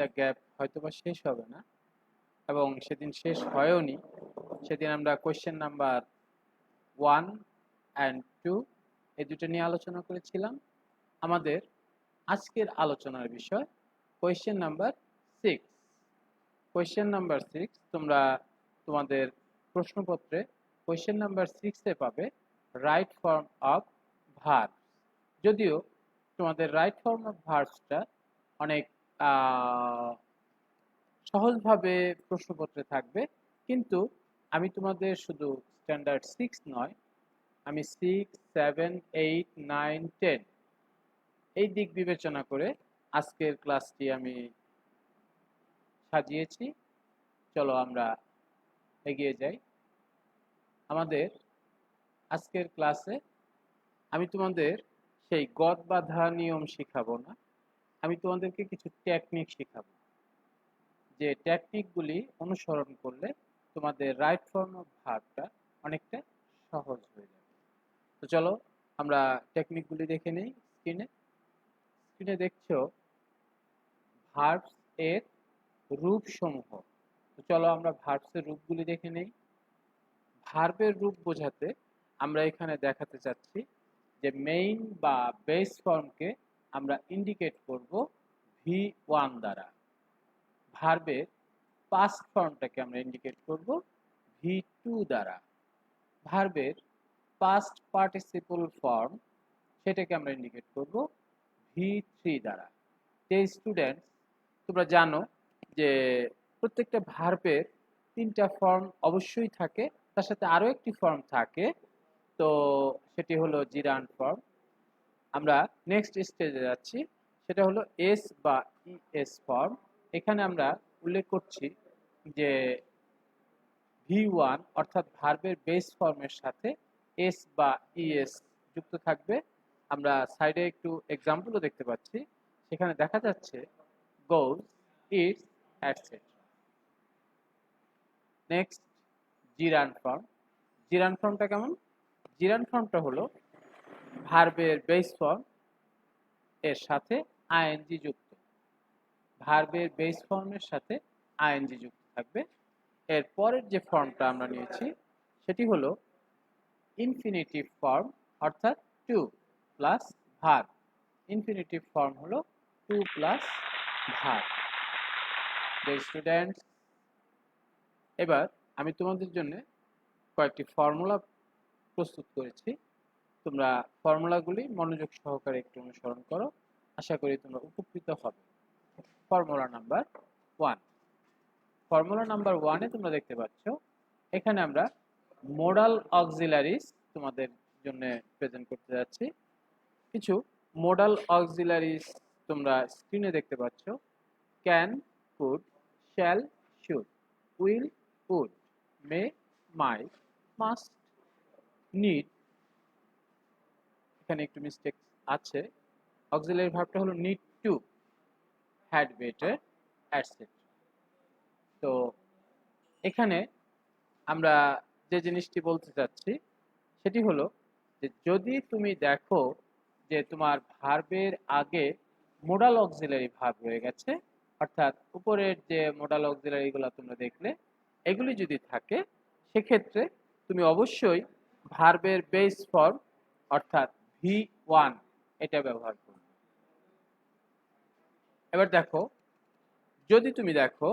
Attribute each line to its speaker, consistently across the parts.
Speaker 1: একটা গ্যাপ হয়তোবা শেষ হবে না, এবং সেদিন শেষ হয়ওনি। সেদিন আমরা কোয়েশ্চেন নাম্বার 1 অ্যান্ড 2 এই দুটো নিয়ে আলোচনা করেছিলাম। আমাদের আজকের আলোচনার বিষয় কোয়েশ্চেন নাম্বার 6। কোয়েশ্চেন নাম্বার 6 তোমরা তোমাদের প্রশ্নপত্রে কোয়েশ্চেন নাম্বার 6 পাবে রাইট ফর্ম অফ ভার্বস। যদিও তোমাদের রাইট ফর্ম অফ ভার্বসটা অনেক সহজভাবে প্রশ্নপত্রে থাকবে, কিন্তু আমি তোমাদের শুধু স্ট্যান্ডার্ড 6 নয়, আমি 6, 7, 8, 9, 10 এই দিক বিবেচনা করে আজকের ক্লাসটি আমি সাজিয়েছি। চলো আমরা এগিয়ে যাই। আমাদের আজকের ক্লাসে আমি তোমাদের সেই গদ বাঁধা নিয়ম শিখাবো না, আমি তোমাদেরকে কিছু টেকনিক শিখাবো, যে টেকনিকগুলি অনুসরণ করলে তোমাদের রাইট ফর্ম অফ ভার্বটা অনেকটা সহজ হয়ে যাবে। তো চলো আমরা টেকনিকগুলি দেখে নেই। স্ক্রিনে দেখছো ভার্বস এর রূপসমূহ। তো চলো আমরা ভার্বসের রূপগুলি দেখে নেই। ভার্বের রূপ বোঝাতে আমরা এখানে দেখাতে চাচ্ছি যে মেইন বা বেস ফর্মকে আমরা ইন্ডিকেট করব V1 দ্বারা, ভার্বের পাস্ট ফর্মটাকে আমরা ইন্ডিকেট করব V2 দ্বারা, ভার্বের পাস্ট পার্টিসিপল ফর্ম সেটাকে আমরা ইন্ডিকেট করব V3 দ্বারা। যে স্টুডেন্টস তোমরা জানো যে প্রত্যেকটা ভার্বের 3টা ফর্ম অবশ্যই থাকে, তার সাথে আরো একটি ফর্ম থাকে, তো সেটি হলো জিরান্ড ফর্ম। আমরা নেক্সট স্টেজে যাচ্ছি, সেটা হলো এস বা ইএস ফর্ম। এখানে আমরা উল্লেখ করছি যে V1 অর্থাৎ ভার্বের বেস ফর্মের সাথে এস বা ইএস যুক্ত থাকবে। আমরা সাইডে একটু এক্সাম্পলও দেখতে পাচ্ছি, সেখানে দেখা যাচ্ছে goes, its, etcetera. Next gerund form. Gerund ফর্মটা কেমন? জিরান্ড ফর্মটা হলো ভার্বের বেস ফর্ম এর সাথে আইএনজি যুক্ত, ভার্বের বেস ফর্মের সাথে আইএনজি যুক্ত থাকবে। এর পরের যে ফর্মটা আমরা নিয়েছি সেটি হলো ইনফিনিটিভ ফর্ম, অর্থাৎ to plus verb. Infinitive form হলো টু প্লাস ভার্ব। স্টুডেন্টস, এবার আমি তোমাদের জন্য কয়েকটি ফর্মুলা প্রস্তুত করেছি, তোমরা ফর্মুলাগুলি মনোযোগ সহকারে একটু অনুসরণ করো, আশা করি তোমরা উপকৃত হবে। Formula number 1। ফর্মুলা নাম্বার 1-এ তোমরা দেখতে পাচ্ছ এখানে আমরা মোডাল অক্সিলারিজ তোমাদের জন্য প্রেজেন্ট করতে যাচ্ছি। কিছু মোডাল অক্সিলারিজ তোমরা স্ক্রিনে দেখতে পাচ্ছ। Can, could, shall, should, will, would, may, might, must, need. এখানে একটু মিস্টেক আছে, অক্সিলারি ভার্বটা হলো need to, had better, etcetera. তো এখানে আমরা যে জিনিসটি বলতে চাচ্ছি সেটি হলো যে যদি তুমি দেখো যে তোমার ভার্বের আগে মোডাল অক্সিলারি ভার্ব রয়ে গেছে, অর্থাৎ উপরের যে মোডাল অক্সিলারিগুলো তোমরা দেখলে এগুলি যদি থাকে, সেক্ষেত্রে তুমি অবশ্যই ভার্বের বেস ফর্ম অর্থাৎ V1 এটা ব্যবহার করবে। এবার দেখো, যদি তুমি দেখো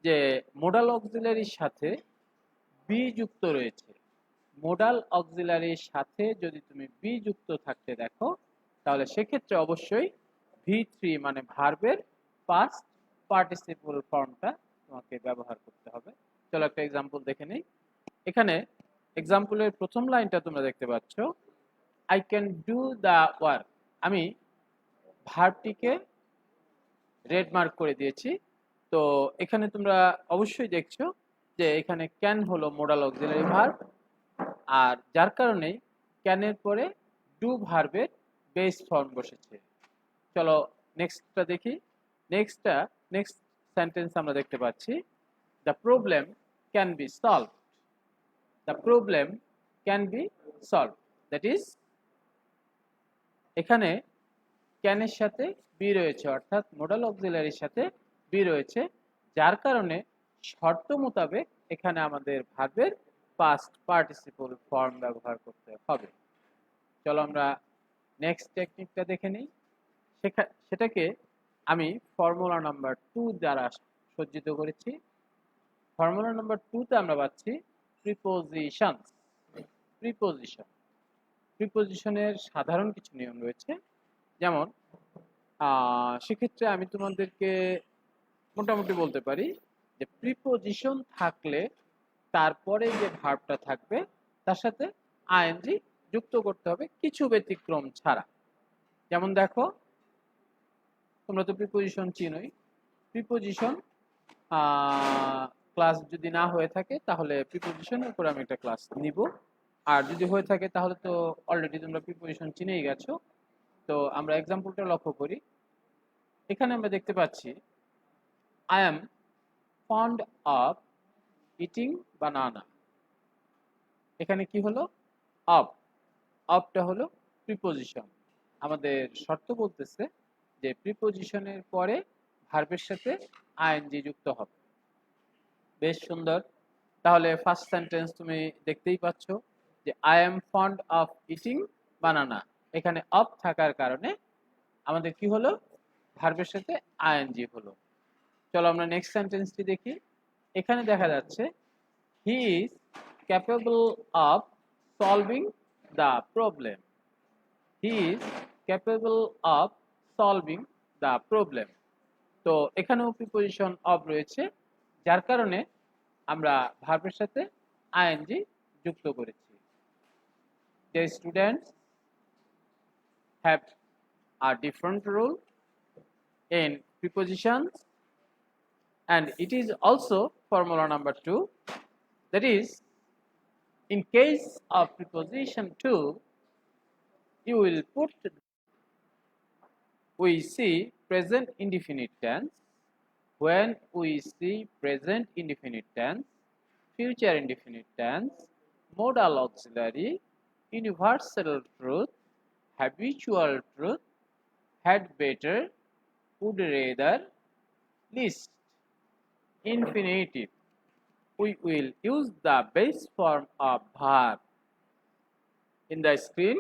Speaker 1: যে মোডাল অক্সিলারির সাথে বি যুক্ত রয়েছে, মোডাল অক্সিলারির সাথে যদি তুমি বি যুক্ত থাকতে দেখো, তাহলে সেক্ষেত্রে অবশ্যই V3 মানে ভার্বের পাস্ট পার্টিসিপল ফর্মটা তোমাকে ব্যবহার করতে হবে। চলো একটা এক্সাম্পল দেখে নেই। এখানে এক্সাম্পলের প্রথম লাইনটা তোমরা দেখতে পাচ্ছ, I can do the work. আমি ভার্বটিকে রেড মার্ক করে দিয়েছি। তো এখানে তোমরা অবশ্যই দেখছো যে এখানে ক্যান হলো মোডাল অক্সিলারি ভার্ব, আর যার কারণে ক্যানের পরে ডু ভার্বের বেস ফর্ম বসেছে। চলো নেক্সটটা দেখি। নেক্সট সেন্টেন্স আমরা দেখতে পাচ্ছি, the problem can be solve. The problem can be solve, that is এখানে ক্যানের সাথে বি রয়েছে, অর্থাৎ মোডাল অক্সিলারির সাথে বি রয়েছে, যার কারণে শর্ত মোতাবেক এখানে আমাদের ভার্বের পাস্ট পার্টিসিপল ফর্ম ব্যবহার করতে হবে। চলো আমরা নেক্সট টেকনিকটা দেখে নিই। সেটাকে আমি ফর্মুলা নাম্বার 2 দ্বারা সজ্জিত করেছি। ফর্মুলা নাম্বার 2 তে আমরা পাচ্ছি প্রিপোজিশন। প্রিপোজিশনের সাধারণ কিছু নিয়ম রয়েছে, যেমন সেক্ষেত্রে আমি তোমাদেরকে মোটামুটি বলতে পারি যে প্রিপোজিশন থাকলে তারপরে যে ভার্বটা থাকবে তার সাথে আইএনজি যুক্ত করতে হবে কিছু ব্যতিক্রম ছাড়া। যেমন দেখো, তোমরা তো প্রিপোজিশন চিনোই। প্রিপোজিশন ক্লাস যদি না হয়ে থাকে তাহলে প্রিপোজিশনের উপর আমি একটা ক্লাস নিব, আর যদি হয়ে থাকে তাহলে তো অলরেডি তোমরা প্রিপোজিশন চিনেই গেছো। তো আমরা এক্সাম্পলটা লক্ষ্য করি। এখানে আমরা দেখতে পাচ্ছি I am fond of eating banana. এখানে কি হলো? অফটা হলো প্রিপোজিশন। আমাদের শর্ত বলতেছে যে প্রিপোজিশনের পরে ভার্বের সাথে আইএনজি যুক্ত হবে। বেশ সুন্দর। তাহলে ফার্স্ট সেন্টেন্স তুমি দেখতেই পাচ্ছ যে I am fond of eating banana. এখানে অফ থাকার কারণে আমাদের কি হলো? ভার্বের সাথে আইএনজি হলো। চলো আমরা নেক্সট সেন্টেন্সটি দেখি। এখানে দেখা যাচ্ছে he is capable of solving the problem. He is capable of solving the problem. তো এখানেও প্রিপোজিশন অফ রয়েছে, যার কারণে আমরা ভার্বের সাথে আইএনজি যুক্ত করেছি। The students have a different role in prepositions, and it is also formula number 2, that is, in case of preposition 2 you will put we see present indefinite tense. When we see present indefinite tense, future indefinite tense, modal auxiliary, universal truth, habitual truth, had better, would rather, least, infinitive, we will use the base form of verb. In the screen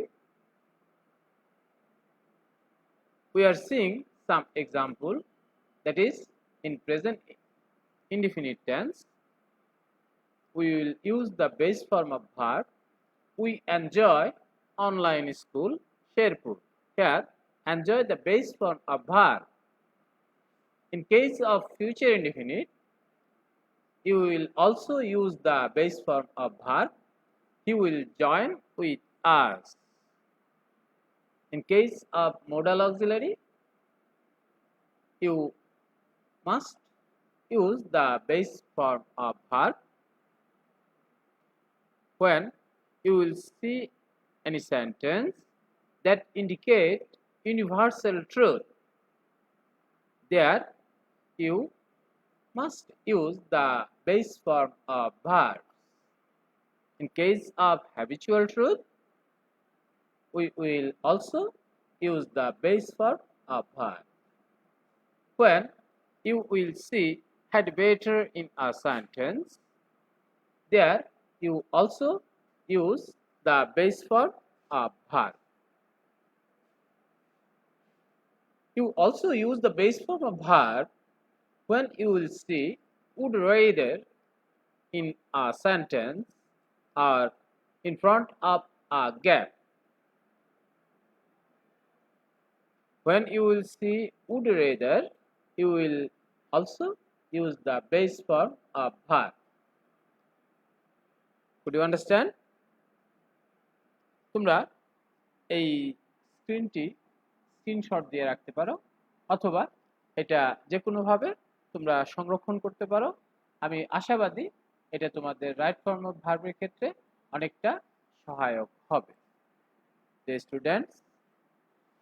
Speaker 1: we are seeing some example, that is, in present indefinite tense we will use the base form of verb. We enjoy online school Sherpur. Here enjoy the base form of verb. In case of future indefinite you will also use the base form of verb. He will join with us. In case of modal auxiliary you must use the base form of verb. When you will see any sentence that indicate universal truth, there you must use the base form of verb. In case of habitual truth we will also use the base form of verb. When you will see had better in a sentence, there you also use the base form of verb. You also use the base form of verb when you will see would rather in a sentence or in front of a gap. When you will see would rather, you will also use the base form of verb. Could you understand? তোমরা এই স্ক্রিনটি screenshot দিয়ে রাখতে পারো, অথবা এটা যে কোনো ভাবে তোমরা সংরক্ষণ করতে পারো। আমি আশাবাদী এটা তোমাদের রাইট ফর্ম অফ ভার্বের ক্ষেত্রে অনেকটা সহায়ক হবে। স্টুডেন্টস,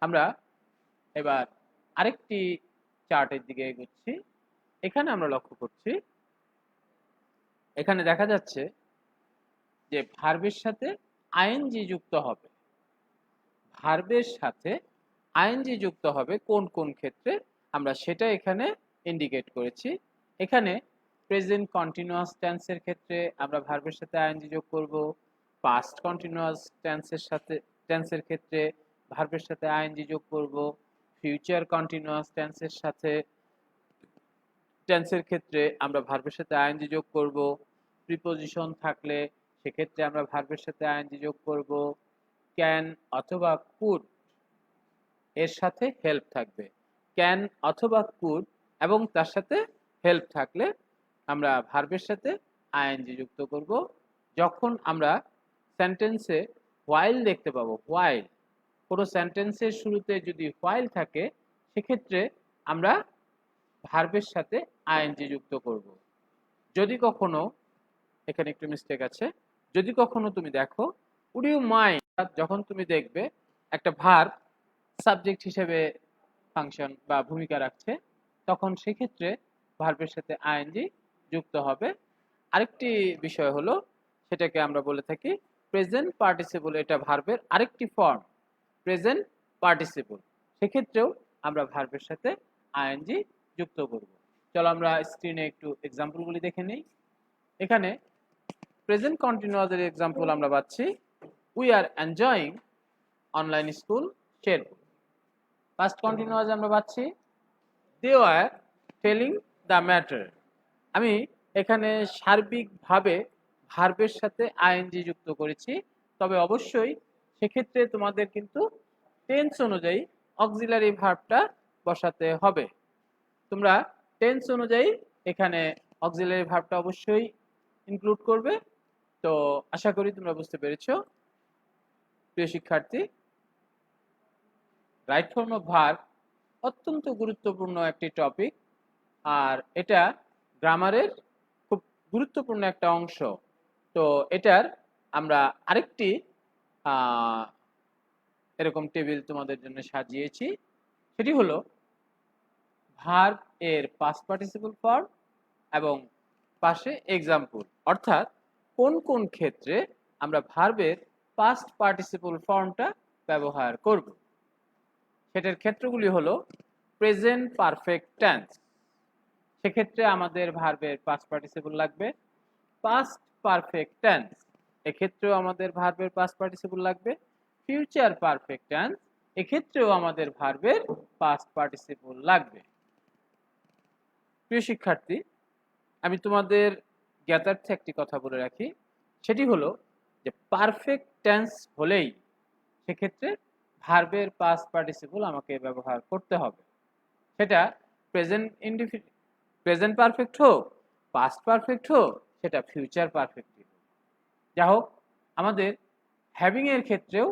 Speaker 1: আমরা এবার আরেকটি চার্টের দিকে এগোচ্ছি। এখানে আমরা লক্ষ্য করছি, এখানে দেখা যাচ্ছে যে ভার্বের সাথে আইএনজি যুক্ত হবে। ভার্বের সাথে আইএনজি যুক্ত হবে কোন কোন ক্ষেত্রে আমরা সেটা এখানে ইন্ডিকেট করেছি। এখানে প্রেজেন্ট কন্টিনিউয়াস টেন্সের ক্ষেত্রে আমরা ভার্বের সাথে আইএনজি যোগ করব, পাস্ট কন্টিনিউয়াস টেন্সের ক্ষেত্রে ভার্বের সাথে আইএনজি যোগ করব, ফিউচার কন্টিনিউয়াস টেন্সের ক্ষেত্রে আমরা ভার্বের সাথে আইএনজি যোগ করব, প্রিপোজিশন থাকলে সেক্ষেত্রে আমরা ভার্বের সাথে আইএনজি যোগ করব, ক্যান অথবা কুড এর সাথে হেল্প থাকবে, ক্যান অথবা কুড এবং তার সাথে হেল্প থাকলে আমরা ভার্বের সাথে আইএনজি যুক্ত করব। যখন আমরা সেন্টেন্সে হোয়াইল দেখতে পাবো, হোয়াইল কোনো সেন্টেন্সের শুরুতে যদি হোয়াইল থাকে সেক্ষেত্রে আমরা ভার্বের সাথে আইএনজি যুক্ত করব। যদি কখনো, এখানে একটু মিস্টেক আছে, যদি কখনো তুমি দেখো উড ইউ মাইন্ড, যখন তুমি দেখবে একটা ভার্ব সাবজেক্ট হিসেবে ফাংশন বা ভূমিকা রাখছে তখন সেক্ষেত্রে ভার্বের সাথে আইএনজি যুক্ত হবে। আরেকটি বিষয় হলো সেটাকে আমরা বলে থাকি প্রেজেন্ট পার্টিসিপল, এটা ভার্বের আরেকটি ফর্ম প্রেজেন্ট পার্টিসিপল, সেক্ষেত্রেও আমরা ভার্বের সাথে আইএনজি যুক্ত করব। চলো আমরা স্ক্রিনে একটু এক্সাম্পলগুলি দেখে নিই। এখানে প্রেজেন্ট কন্টিনিউয়াসের এক্সাম্পল আমরা পাচ্ছি, we are enjoying online school Sherpur. Past continuous আমরা পাচ্ছি, they were telling the matter. আমি এখানে সার্বিকভাবে ভার্বের সাথে আইএনজি যুক্ত করেছি, তবে অবশ্যই সেক্ষেত্রে তোমাদের কিন্তু টেন্স অনুযায়ী অক্সিলারি ভার্বটা বসাতে হবে। তোমরা টেন্স অনুযায়ী এখানে অক্সিলারি ভার্বটা অবশ্যই ইনক্লুড করবে। তো আশা করি তোমরা বুঝতে পেরেছো। প্রিয় শিক্ষার্থী, রাইট ফর্ম অফ ভার্ব অত্যন্ত গুরুত্বপূর্ণ একটি টপিক, আর এটা গ্রামারের খুব গুরুত্বপূর্ণ একটা অংশ। তো এটার আমরা আরেকটি এরকম টেবিল তোমাদের জন্য সাজিয়েছি, সেটি হলো ভার্ব এর পাস্ট পার্টিসিপল ফর্ম এবং পাশে এক্সাম্পল, অর্থাৎ কোন কোন ক্ষেত্রে আমরা ভার্বের পাস্ট পার্টিসিপল ফর্মটা ব্যবহার করব। সেটার ক্ষেত্রগুলি হলো প্রেজেন্ট পারফেক্ট টেন্স, সেক্ষেত্রে আমাদের ভার্বের পাস্ট পার্টিসিপল লাগবে। পাস্ট পারফেক্ট টেন্স, এক্ষেত্রেও আমাদের ভার্বের পাস্ট পার্টিসিপল লাগবে। ফিউচার পারফেক্ট টেন্স, এক্ষেত্রেও আমাদের ভার্বের পাস্ট পার্টিসিপল লাগবে। প্রিয় শিক্ষার্থী, আমি তোমাদের জ্ঞাতার্থে একটি কথা বলে রাখি, সেটি হলো যে পারফেক্ট টেন্স হলেই সেক্ষেত্রে ভার্বের পাস্ট পার্টিসিপল আমাকে ব্যবহার করতে হবে। সেটা প্রেজেন্ট পারফেক্ট হোক, পাস্ট পারফেক্ট হোক, সেটা ফিউচার পারফেক্ট হোক। যা হোক, আমাদের হ্যাভিং এর ক্ষেত্রেও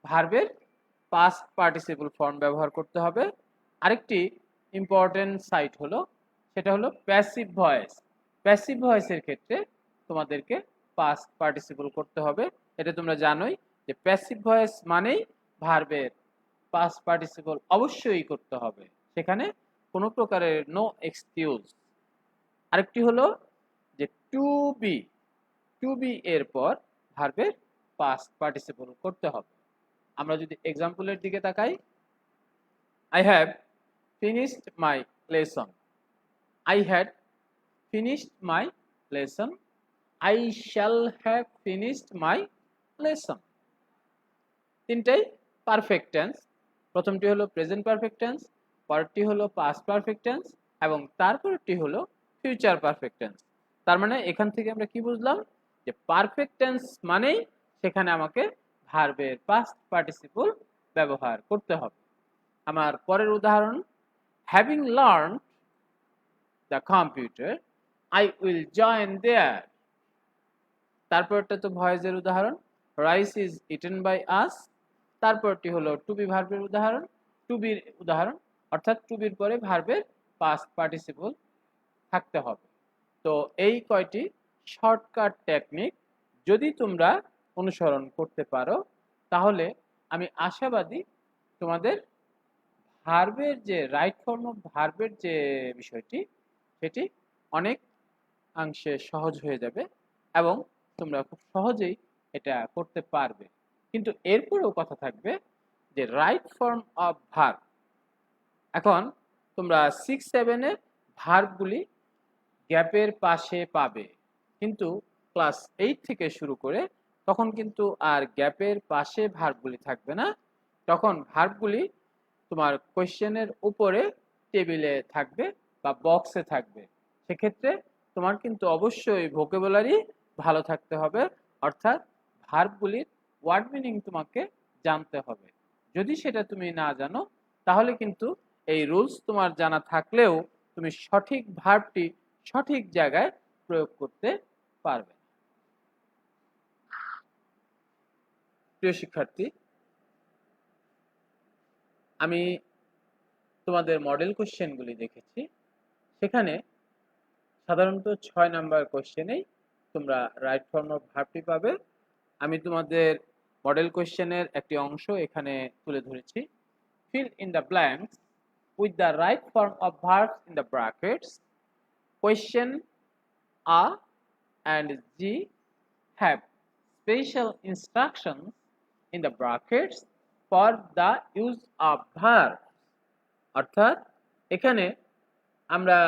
Speaker 1: ভার্বের পাস্ট পার্টিসিপল ফর্ম ব্যবহার করতে হবে। আরেকটি ইম্পর্টেন্ট সাইট হলো, সেটা হলো প্যাসিভ ভয়েস। প্যাসিভ ভয়েসের ক্ষেত্রে তোমাদেরকে পাস্ট পার্টিসিপল করতে হবে। এটা তোমরা জানোই যে প্যাসিভ ভয়েস মানেই ভার্বের পাস্ট পার্টিসিপল অবশ্যই করতে হবে, সেখানে কোনো প্রকারের নো এক্সকিউজ। আরেকটি হলো যে টু বি এর পর ভার্বের পাস্ট পার্টিসিপল করতে হবে। আমরা যদি এক্সাম্পলের দিকে তাকাই, I have finished my lesson, I had finished my lesson, I shall have finished my lesson। তিনটাই পারফেক্ট টেন্স। প্রথমটি হলো প্রেজেন্ট পারফেক্ট টেন্স, পরেরটি হলো পাস্ট পারফেক্ট টেন্স এবং তারপরটি হলো ফিউচার পারফেক্ট টেন্স। তার মানে এখান থেকে আমরা কি বুঝলাম, যে পারফেক্ট টেন্স মানেই সেখানে আমাকে ভার্বের পাস্ট পার্টিসিপল ব্যবহার করতে হবে। আমার পরের উদাহরণ, having learn the computer, I will join there. তারপরটা তো ভয়েসের উদাহরণ, rice is eaten by us. তারপরটি হলো টু বি ভার্বের উদাহরণ, টু বির উদাহরণ, অর্থাৎ টু বির পরে ভার্বের পাস্ট পার্টিসিপল থাকতে হবে। তো এই কয়টি শর্টকাট টেকনিক যদি তোমরা অনুসরণ করতে পারো তাহলে আমি আশাবাদী তোমাদের ভার্বের যে রাইট ফর্ম অফ ভার্বের যে বিষয়টি সেটি অনেক অংশে সহজ হয়ে যাবে এবং তোমরা খুব সহজেই এটা করতে পারবে। কিন্তু এরপরেও কথা থাকবে যে রাইট ফর্ম অফ ভার্ব। এখন তোমরা 6-7 এ ভার্বগুলি গ্যাপের পাশে পাবে, কিন্তু ক্লাস 8 থেকে শুরু করে তখন কিন্তু আর গ্যাপের পাশে ভার্বগুলি থাকবে না, তখন ভার্বগুলি তোমার কোয়েশ্চেনের উপরে টেবিলে থাকবে বা বক্সে থাকবে। সেক্ষেত্রে তোমার কিন্তু অবশ্যই ভোকাবুলারি ভালো থাকতে হবে, অর্থাৎ ভার্বগুলির ওয়ার্ড মিনিং তোমাকে জানতে হবে। যদি সেটা তুমি না জানো তাহলে কিন্তু এই রুলস তোমার জানা থাকলেও তুমি সঠিক ভার্বটি সঠিক জায়গায় প্রয়োগ করতে পারবে। প্রিয় শিক্ষার্থী, আমি তোমাদের মডেল কোশ্চেনগুলি দেখেছি, সেখানে সাধারণত 6 নাম্বার কোশ্চেনেই তোমরা রাইট ফর্ম অফ ভার্বটি পাবে। আমি তোমাদের মডেল কোশ্চেনের একটি অংশ এখানে তুলে ধরেছি। Fill in the blanks with the right form of verbs in the brackets. Question A and G have special instructions in the brackets for the use of verbs. অর্থাৎ এখানে আমরা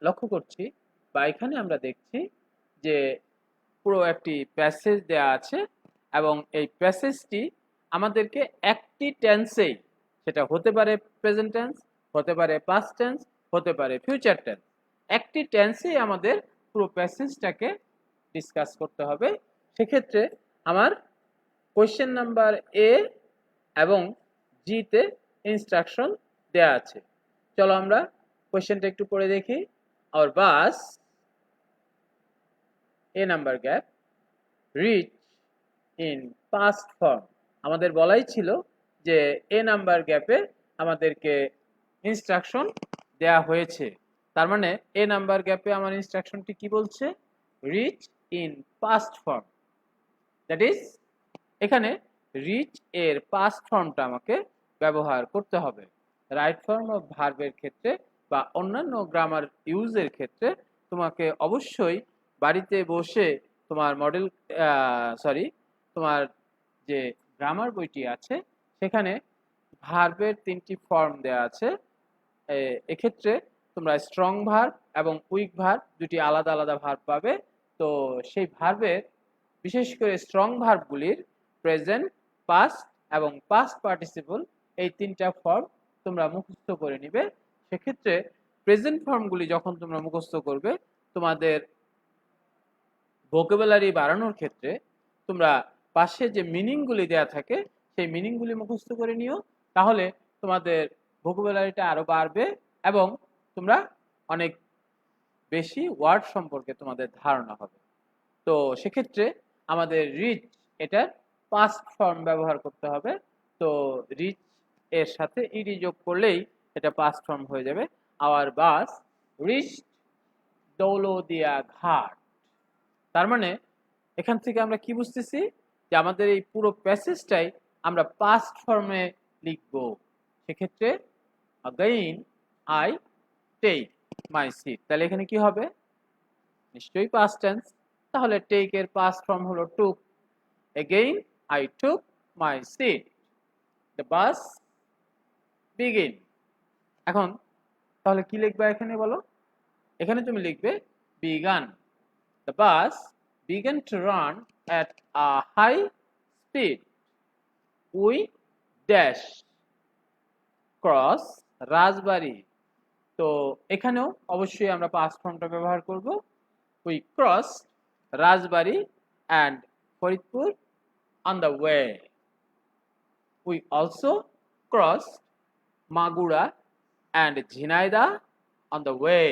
Speaker 1: লক্ষ্য করছি বা এখানে আমরা দেখছি যে পুরো একটি প্যাসেজ দেয়া আছে এবং এই প্যাসেজটি আমাদেরকে একটি টেন্সেই, সেটা হতে পারে প্রেজেন্ট টেন্স, হতে পারে পাস্ট টেন্স, হতে পারে ফিউচার টেন্স, একটি টেন্সেই আমাদের পুরো প্যাসেজটাকে ডিসকাস করতে হবে। সেক্ষেত্রে আমার কোয়েশ্চেন নাম্বার এ এবং জিতে ইনস্ট্রাকশন দেয়া আছে। চলো আমরা কোয়েশ্চেনটা একটু পড়ে দেখি। Our bus a number gap reach in past form. আমাদের বলাই ছিল যে এ নাম্বার গ্যাপে আমাদেরকে ইনস্ট্রাকশন দেয়া হয়েছে, তার মানে এ নাম্বার গ্যাপে আমার ইনস্ট্রাকশনটি কি বলছে? Reach in past form. That is এখানে রিচ এর পাস্ট ফর্মটা আমাকে ব্যবহার করতে হবে। রাইট ফর্ম অফ ভার্বের ক্ষেত্রে বা অন্যান্য গ্রামার ইউজের ক্ষেত্রে তোমাকে অবশ্যই বাড়িতে বসে তোমার মডেল তোমার যে গ্রামার বইটি আছে সেখানে ভার্বের 3টি ফর্ম দেওয়া আছে। এক্ষেত্রে তোমরা স্ট্রং ভার্ব এবং উইক ভার্ব দুটি আলাদা আলাদা ভার্ব পাবে। তো সেই ভার্বের বিশেষ করে স্ট্রং ভার্বগুলির প্রেজেন্ট, পাস্ট এবং পাস্ট পার্টিসিপল এই 3টা ফর্ম তোমরা মুখস্থ করে নিবে। সেক্ষেত্রে প্রেজেন্ট ফর্মগুলি যখন তোমরা মুখস্থ করবে, তোমাদের ভোকাবুলারি বাড়ানোর ক্ষেত্রে তোমরা পাশে যে মিনিংগুলি দেয়া থাকে সেই মিনিংগুলি মুখস্থ করে নিও, তাহলে তোমাদের ভোকাবুলারিটা আরো বাড়বে এবং তোমরা অনেক বেশি ওয়ার্ড সম্পর্কে তোমাদের ধারণা হবে। তো সেক্ষেত্রে আমাদের রিচ এটার পাস্ট ফর্ম ব্যবহার করতে হবে। তো রিচ এর সাথে ইডি যোগ করলেই এটা পাস্ট ফর্ম হয়ে যাবে। আওয়ার বাস রিচ দৌলদিয়া ঘাট। তার মানে এখান থেকে আমরা কি বুঝতেছি যে আমাদের এই পুরো প্যাসেজটাই আমরা পাস্ট ফর্মে লিখব। সেক্ষেত্রে again I take my seat, তাহলে এখানে কি হবে? নিশ্চয়ই পাস্ট টেন্স, তাহলে টেক এর পাস্ট ফর্ম হলো টুক। again I took my seat, the bus begin। এখন তাহলে কি লিখবা এখানে বলো? এখানে তুমি লিখবে began। the bus began to run at a high speed, we dash cross রাজবাড়ি। তো এখানেও অবশ্যই আমরা পাস্ট ফর্মটা ব্যবহার করব। we crossed Rajbari and Faridpur on the way, we also crossed Magura and Jhenaidah on the way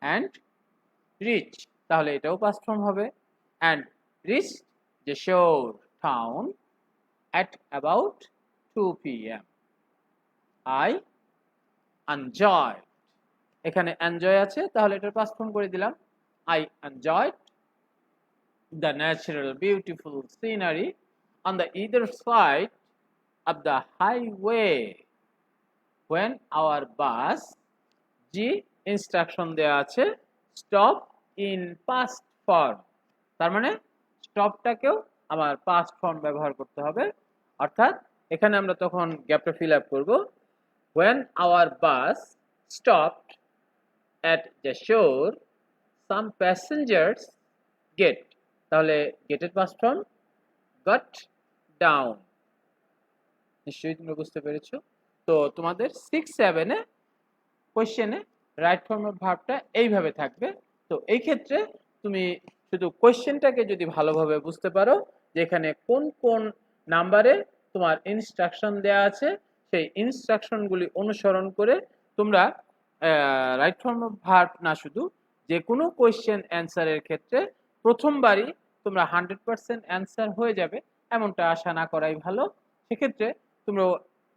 Speaker 1: and reach, তাহলে এটাও পাস্ট ফর্ম হবে। and reached Jeshore town at about 2 p.m. I enjoyed, এখানে এনজয় আছে তাহলে এটার পাস্ট ফর্ম করে দিলাম I enjoyed the natural beautiful scenery on the either side of the highway when our bus, G instruction দেয়া আছে stop in past form, তার মানে স্টপটাকেও আমার পাস্ট ফর্ম ব্যবহার করতে হবে। অর্থাৎ এখানে আমরা তখন গ্যাপটা ফিল আপ করব। when our bus stopped at the shore some passengers get, তাহলে get এর past form got down। নিশ্চয়ই তোমরা বুঝতে পেরেছো। তো তোমাদের 6-7 এ কোশ্চেনে রাইট ফর্ম অফ ভার্বটা এইভাবে থাকবে। তো এই ক্ষেত্রে তুমি শুধু কোশ্চেনটাকে যদি ভালোভাবে বুঝতে পারো যে এখানে কোন কোন নাম্বারে তোমার ইনস্ট্রাকশন দেয়া আছে, সেই ইনস্ট্রাকশনগুলি অনুসরণ করে তোমরা রাইট ফর্ম অফ ভার্ব না শুধু যে কোনো কোশ্চেন অ্যান্সারের ক্ষেত্রে প্রথমবারই তোমরা 100% অ্যান্সার হয়ে যাবে এমনটা আশা না করাই ভালো। সেক্ষেত্রে তোমরা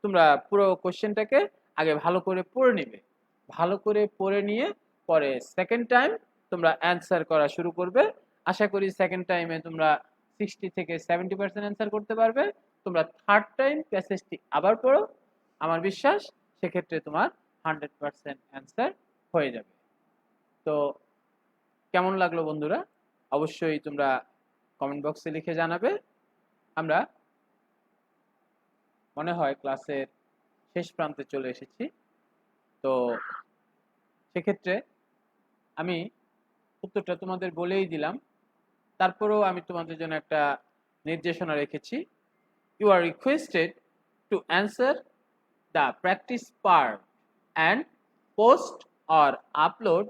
Speaker 1: তোমরা পুরো কোশ্চেনটাকে আগে ভালো করে পড়ে নিবে। ভালো করে পড়ে নিয়ে পরে সেকেন্ড টাইম তোমরা অ্যান্সার করা শুরু করবে। আশা করি সেকেন্ড টাইমে তোমরা 60 থেকে 70% অ্যান্সার করতে পারবে। তোমরা থার্ড টাইম প্যাসেজটি আবার পড়ো, আমার বিশ্বাস সেক্ষেত্রে তোমার 100% অ্যান্সার হয়ে যাবে। তো কেমন লাগলো বন্ধুরা? অবশ্যই তোমরা কমেন্ট বক্সে লিখে জানাবে। আমরা মনে হয় ক্লাসের শেষ প্রান্তে চলে এসেছি। তো সেক্ষেত্রে আমি উত্তরটা তোমাদের বলেই দিলাম, তারপরেও আমি তোমাদের জন্য একটা নির্দেশনা রেখেছি। You are requested to answer the practice part and post or upload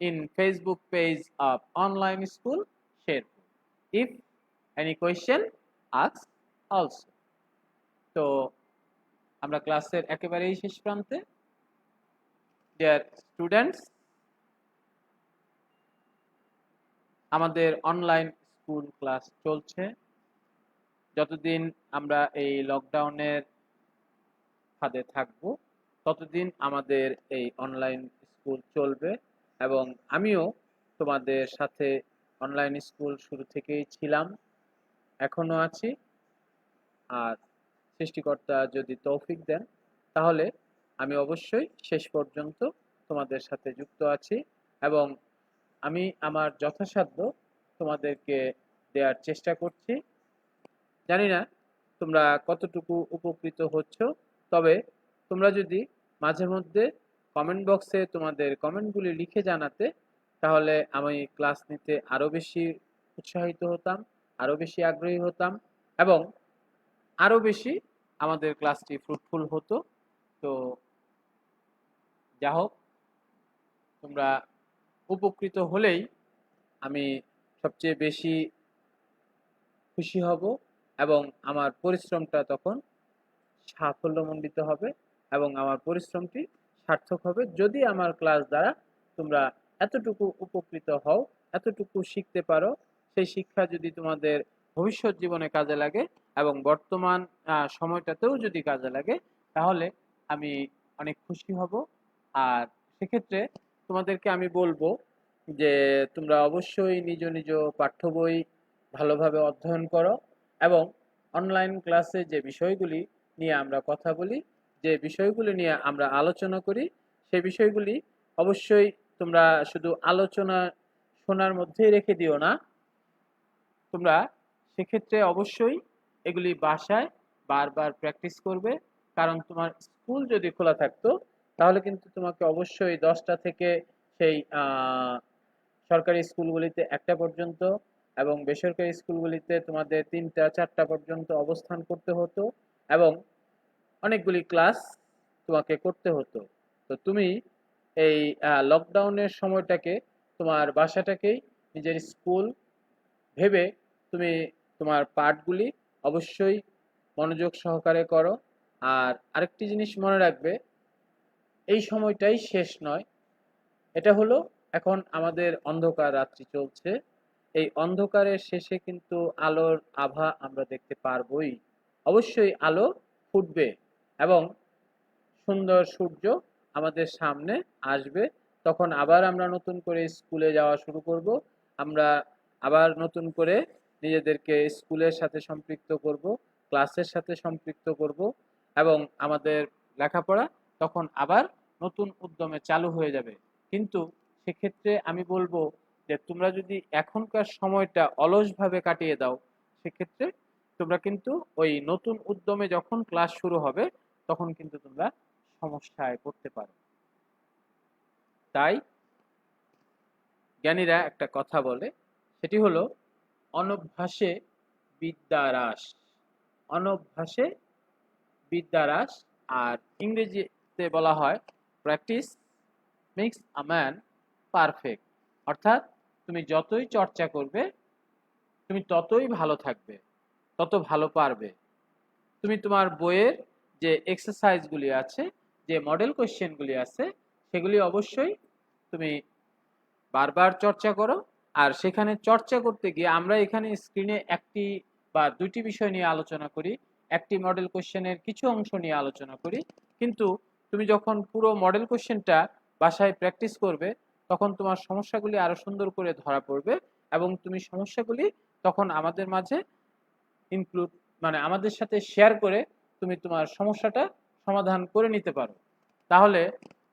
Speaker 1: in Facebook page of online school Sherpur if any question asked also। তো আমরা ক্লাসের একেবারেই শেষ প্রান্তে। dear students, আমাদের অনলাইন স্কুল ক্লাস চলছে। যতদিন আমরা এই লকডাউনের ফাঁদে থাকব ততদিন আমাদের এই অনলাইন স্কুল চলবে এবং আমিও তোমাদের সাথে অনলাইন স্কুল শুরু থেকেই ছিলাম, এখনো আছি। আর সৃষ্টিকর্তা যদি তৌফিক দেন তাহলে আমি অবশ্যই শেষ পর্যন্ত তোমাদের সাথে যুক্ত আছি এবং আমি আমার যথাসাধ্য তোমাদেরকে দেওয়ার চেষ্টা করছি। জানি না তোমরা কতটুকু উপকৃত হচ্ছ, তবে তোমরা যদি মাঝে মধ্যে কমেন্ট বক্সে তোমাদের কমেন্টগুলি লিখে জানাতে তাহলে আমি ক্লাস নিতে আরও বেশি উৎসাহিত হতাম, আরও বেশি আগ্রহী হতাম এবং আরও বেশি আমাদের ক্লাসটি ফ্রুটফুল হতো। তো যা হোক, তোমরা উপকৃত হলেই আমি সবচেয়ে বেশি খুশি হব এবং আমার পরিশ্রমটা তখন সাফল্যমণ্ডিত হবে এবং আমার পরিশ্রমটি সার্থক হবে যদি আমার ক্লাস দ্বারা তোমরা এতটুকু উপকৃত হও, এতটুকু শিখতে পারো। সেই শিক্ষা যদি তোমাদের ভবিষ্যৎ জীবনে কাজে লাগে এবং বর্তমান সময়টাতেও যদি কাজে লাগে তাহলে আমি অনেক খুশি হব। আর সেক্ষেত্রে তোমাদেরকে আমি বলবো যে তোমরা অবশ্যই নিজ নিজ পাঠ্য বই ভালোভাবে অধ্যয়ন করো এবং অনলাইন ক্লাসে যে বিষয়গুলি নিয়ে আমরা কথা বলি, যে বিষয়গুলি নিয়ে আমরা আলোচনা করি, সেই বিষয়গুলি অবশ্যই তোমরা শুধু আলোচনা শোনার মধ্যেই রেখে দিও না। তোমরা সেক্ষেত্রে অবশ্যই এগুলি বাসায় বারবার প্র্যাকটিস করবে, কারণ তোমার স্কুল যদি খোলা থাকতো তাহলে কিন্তু তোমাকে অবশ্যই 10টা থেকে সেই সরকারি স্কুলগুলিতে 1টা পর্যন্ত এবং বেসরকারি স্কুলগুলিতে তোমাদের 3টা-4টা পর্যন্ত অবস্থান করতে হতো এবং অনেকগুলি ক্লাস তোমাকে করতে হতো। তো তুমি এই লকডাউনের সময়টাকে তোমার বাসাটাকেই নিজের স্কুল ভেবে তুমি তোমার পাঠগুলি অবশ্যই মনোযোগ সহকারে করো। আর আরেকটি জিনিস মনে রাখবে, এই সময়টাই শেষ নয়, এটা হলো এখন আমাদের অন্ধকার রাত্রি চলছে। এই অন্ধকারের শেষে কিন্তু আলোর আভা আমরা দেখতে পারবই। অবশ্যই আলো ফুটবে এবং সুন্দর সূর্য আমাদের সামনে আসবে। তখন আবার আমরা নতুন করে স্কুলে যাওয়া শুরু করব। আমরা আবার নতুন করে নিজেদেরকে স্কুলের সাথে সম্পৃক্ত করব, ক্লাসের সাথে সম্পৃক্ত করব এবং আমাদের লেখাপড়া তখন আবার নতুন উদ্যমে চালু হয়ে যাবে। কিন্তু সেক্ষেত্রে আমি বলবো যে তোমরা যদি এখনকার সময়টা অলসভাবে কাটিয়ে দাও সেক্ষেত্রে তোমরা কিন্তু ওই নতুন উদ্যমে যখন ক্লাস শুরু হবে তখন কিন্তু তোমরা সমস্যায় পড়তে পারো। তাই জ্ঞানীরা একটা কথা বলে, সেটি হলো অনভ্যাসে বিদ্যারাস। অনভ্যাসে বিদ্যারাস, আর ইংরেজিতে বলা হয় practice makes a man perfect. অর্থাৎ তুমি যতই চর্চা করবে তুমি ততই ভালো থাকবে, তত ভালো পারবে। তুমি তোমার বইয়ের যে এক্সারসাইজগুলি আছে, যে মডেল কোশ্চেনগুলি আছে, সেগুলি অবশ্যই তুমি বারবার চর্চা করো। আর সেখানে চর্চা করতে গিয়ে আমরা এখানে স্ক্রিনে একটি বা দুইটি বিষয় নিয়ে আলোচনা করি, একটি মডেল কোশ্চেনের কিছু অংশ নিয়ে আলোচনা করি, কিন্তু তুমি যখন পুরো মডেল কোশ্চেনটা বাসায় প্র্যাকটিস করবে তখন তোমার সমস্যাগুলি আরো সুন্দর করে ধরা পড়বে এবং তুমি সমস্যাগুলি তখন আমাদের মাঝে ইনক্লুড মানে আমাদের সাথে শেয়ার করে তুমি তোমার সমস্যাটা সমাধান করে নিতে পারো। তাহলে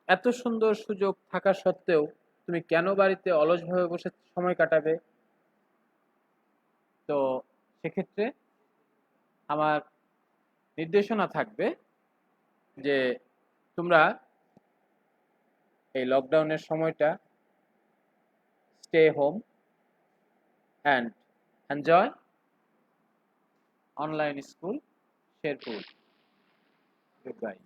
Speaker 1: এত সুন্দর সুযোগ থাকা সত্ত্বেও তুমি কেন বাড়িতে অলসভাবে বসে সময় কাটাবে? তো সেক্ষেত্রে আমার নির্দেশনা থাকবে যে তোমরা এই লকডাউনের সময়টা stay home and enjoy online school Sherpur. Good bye.